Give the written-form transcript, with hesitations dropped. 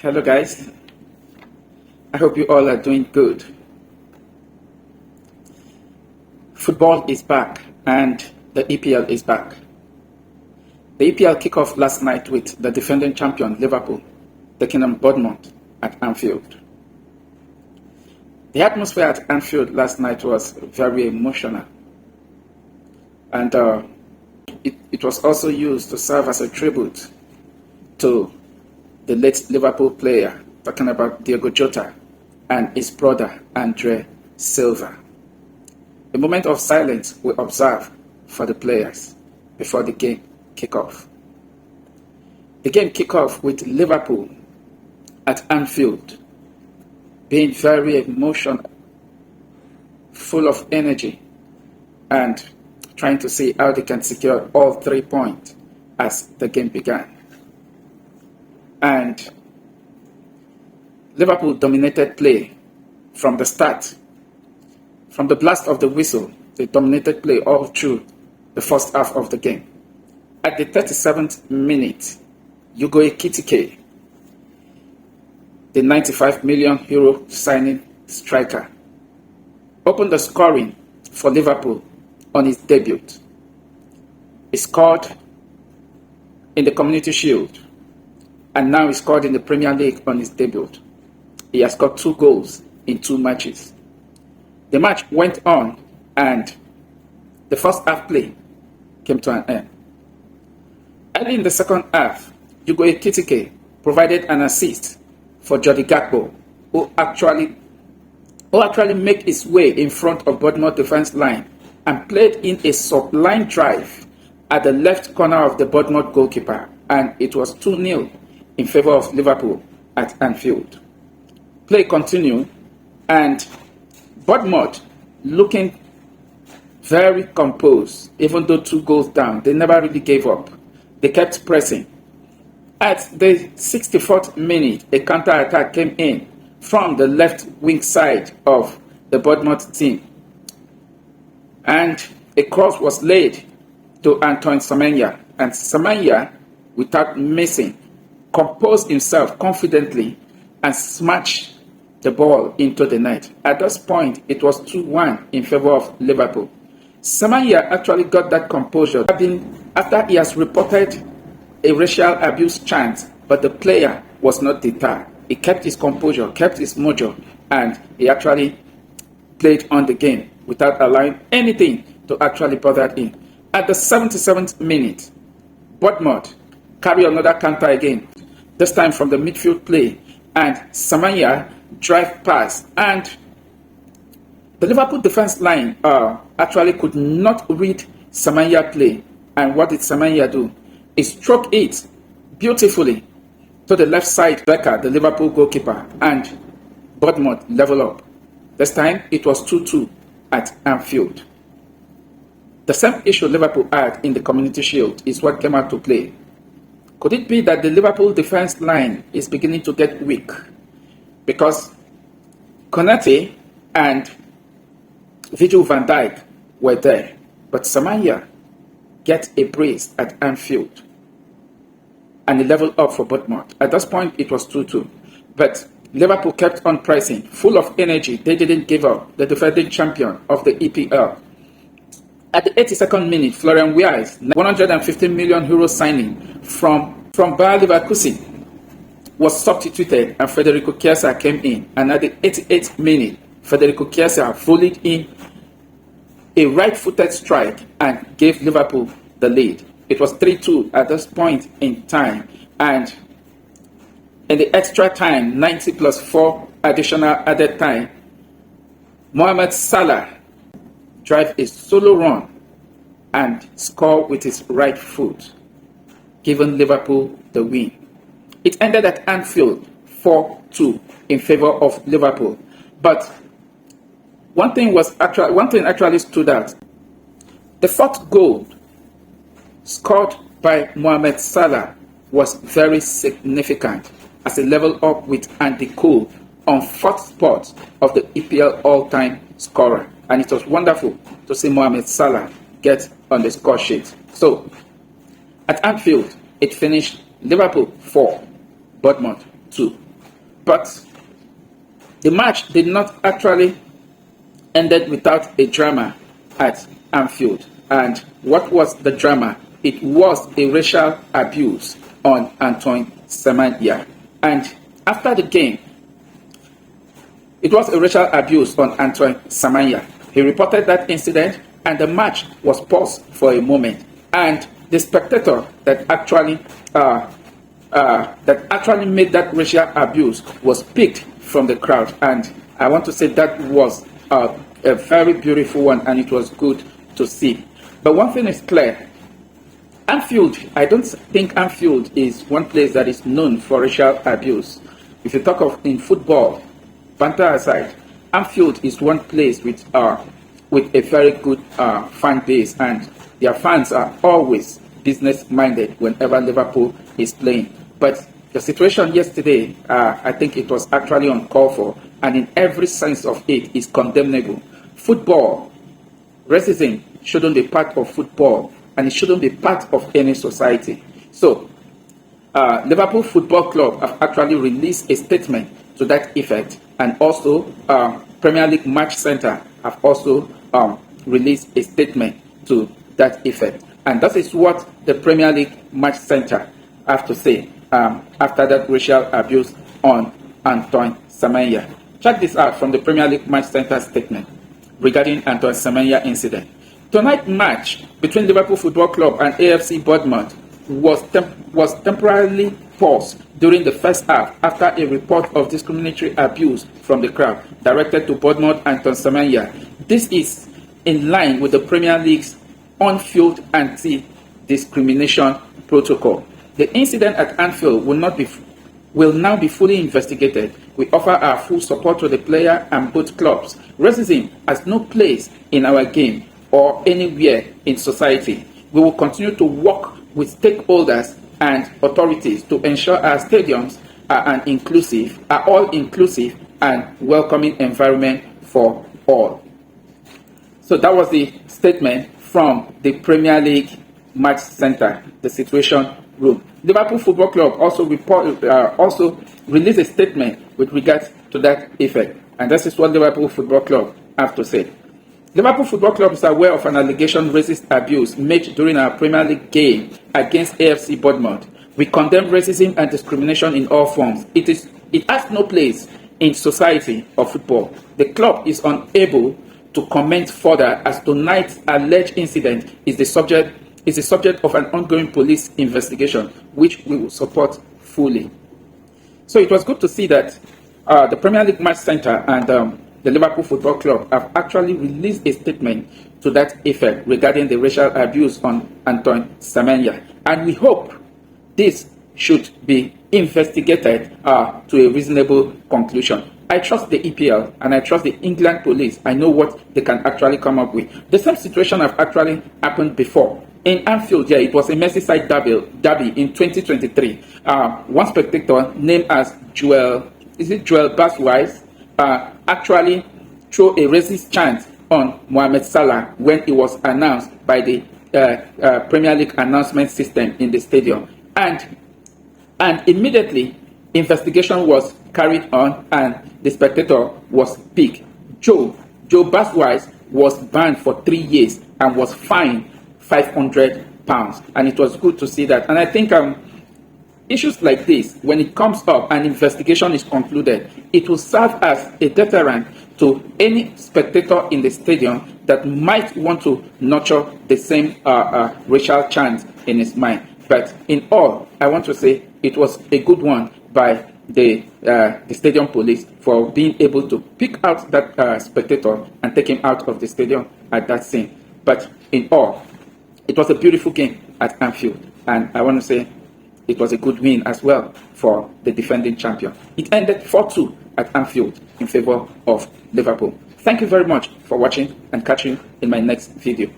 Hello guys, I hope you all are doing good. Football is back and the EPL is back. The EPL kicked off last night with the defending champion Liverpool taking on Bournemouth at Anfield. The atmosphere at Anfield last night was very emotional, and it was also used to serve as a tribute to the late Liverpool player, talking about Diogo Jota and his brother Andre Silva. A moment of silence we observe for the players before the game kick off. The game kick off with Liverpool at Anfield being very emotional, full of energy, and trying to see how they can secure all 3 points as the game began. And Liverpool dominated play from the start. From the blast of the whistle, they dominated play all through the first half of the game. At the 37th minute, Hugo Ekitike, the €95 million signing striker, opened the scoring for Liverpool on his debut. He scored in the Community Shield, and now he scored in the Premier League on his debut. He has got 2 goals in 2 matches. The match went on, and the first half play came to an end. Early in the second half, Hugo Ekitike provided an assist for Jody Gakpo, who actually made his way in front of Bournemouth defense line and played in a sublime drive at the left corner of the Bournemouth goalkeeper, and it was 2-0 in favor of Liverpool at Anfield. Play continued, and Bournemouth looking very composed, even though 2 goals down. They never really gave up. They kept pressing. At the 64th minute, a counter-attack came in from the left wing side of the Bournemouth team, and a cross was laid to Antoine Semenyo, and Semenyo, without missing, composed himself confidently and smashed the ball into the net. At this point, it was 2-1 in favor of Liverpool. Semenyo actually got that composure after he has reported a racial abuse chant, but the player was not deterred. He kept his composure, kept his mojo, and he actually played on the game without allowing anything to actually bother him. At the 77th minute, Bournemouth carry another counter again, this time from the midfield play, and Semenyo drive pass, and the Liverpool defense line actually could not read Semenyo play. And what did Semenyo do? He struck it beautifully to the left side backer, the Liverpool goalkeeper, and Bournemouth level up. This time it was 2-2 at Anfield. The same issue Liverpool had in the Community Shield is what came out to play. Could it be that the Liverpool defense line is beginning to get weak? Because Konate and Virgil van Dijk were there, but Semenyo get a brace at Anfield, and he leveled up for Bournemouth. At this point, it was 2-2, but Liverpool kept on pressing, full of energy. They didn't give up. The defending champion of the EPL. At the 82nd minute, Florian Wirtz, €115 million signing from Bayer Leverkusen, was substituted, and Federico Chiesa came in. And at the 88th minute, Federico Chiesa volleyed in a right-footed strike and gave Liverpool the lead. It was 3-2 at this point in time, and in the extra time, 90 plus 4 additional added time, Mohamed Salah drive a solo run and score with his right foot, giving Liverpool the win. It ended at Anfield 4-2 in favor of Liverpool. But one thing actually stood out. The 4th goal scored by Mohamed Salah was very significant as a level up with Andy Cole on 4th spot of the EPL all-time scorer. And it was wonderful to see Mohamed Salah get on the score sheet. So, at Anfield, it finished Liverpool 4, Bournemouth 2. But the match did not actually ended without a drama at Anfield. And what was the drama? It was a racial abuse on Antoine Semenyo. And after the game, it was a racial abuse on Antoine Semenyo. He reported that incident, and the match was paused for a moment. And the spectator that actually made that racial abuse was picked from the crowd. And I want to say that was a very beautiful one, and it was good to see. But one thing is clear. Anfield, I don't think Anfield is one place that is known for racial abuse. If you talk of in football, banter aside, Anfield is one place with a very good fan base, and their fans are always business-minded whenever Liverpool is playing. But the situation yesterday, I think it was actually uncalled for, and in every sense of it is condemnable. Football, racism shouldn't be part of football, and it shouldn't be part of any society. So, Liverpool Football Club have actually released a statement to that effect, and also Premier League Match Center have also released a statement to that effect. And that is what the Premier League Match Center have to say after that racial abuse on Antoine Semenyo. Check this out from the Premier League Match Center statement regarding Antoine Semenyo incident. Tonight's match between Liverpool Football Club and AFC Bournemouth was temporarily paused during the first half after a report of discriminatory abuse from the crowd directed to Bournemouth Antoine Semenyo. This is in line with the Premier League's on-field anti-discrimination protocol. The incident at Anfield will now be fully investigated. We offer our full support to the player and both clubs. Racism has no place in our game or anywhere in society. We will continue to work with stakeholders and authorities to ensure our stadiums are all inclusive and welcoming environment for all. So that was the statement from the Premier League Match Center, the Situation Room. Liverpool Football Club also released a statement with regards to that effect, and this is what Liverpool Football Club have to say. Liverpool Football Club is aware of an allegation racist abuse made during our Premier League game against AFC Bournemouth. We condemn racism and discrimination in all forms. It has no place in society or football. The club is unable to comment further as tonight's alleged incident is the subject of an ongoing police investigation, which we will support fully. So it was good to see that the Premier League Match Center and the Liverpool Football Club have actually released a statement to that effect regarding the racial abuse on Antoine Semenyo. And we hope this should be investigated to a reasonable conclusion. I trust the EPL and I trust the England police. I know what they can actually come up with. The same situation have actually happened before. In Anfield, it was a Merseyside derby in 2023. One spectator named as Joel Baswise actually threw a racist chant on Mohamed Salah when it was announced by the Premier League announcement system in the stadium. And immediately, investigation was carried on and the spectator was picked. Joe Baswise was banned for 3 years and was fined £500. And it was good to see that. And I think issues like this, when it comes up and investigation is concluded, it will serve as a deterrent to any spectator in the stadium that might want to nurture the same racial chant in his mind. But in all, I want to say it was a good one by the stadium police for being able to pick out that spectator and take him out of the stadium at that scene. But in all, it was a beautiful game at Anfield, and I want to say it was a good win as well for the defending champion. It ended 4-2 at Anfield in favor of Liverpool. Thank you very much for watching, and catch you in my next video.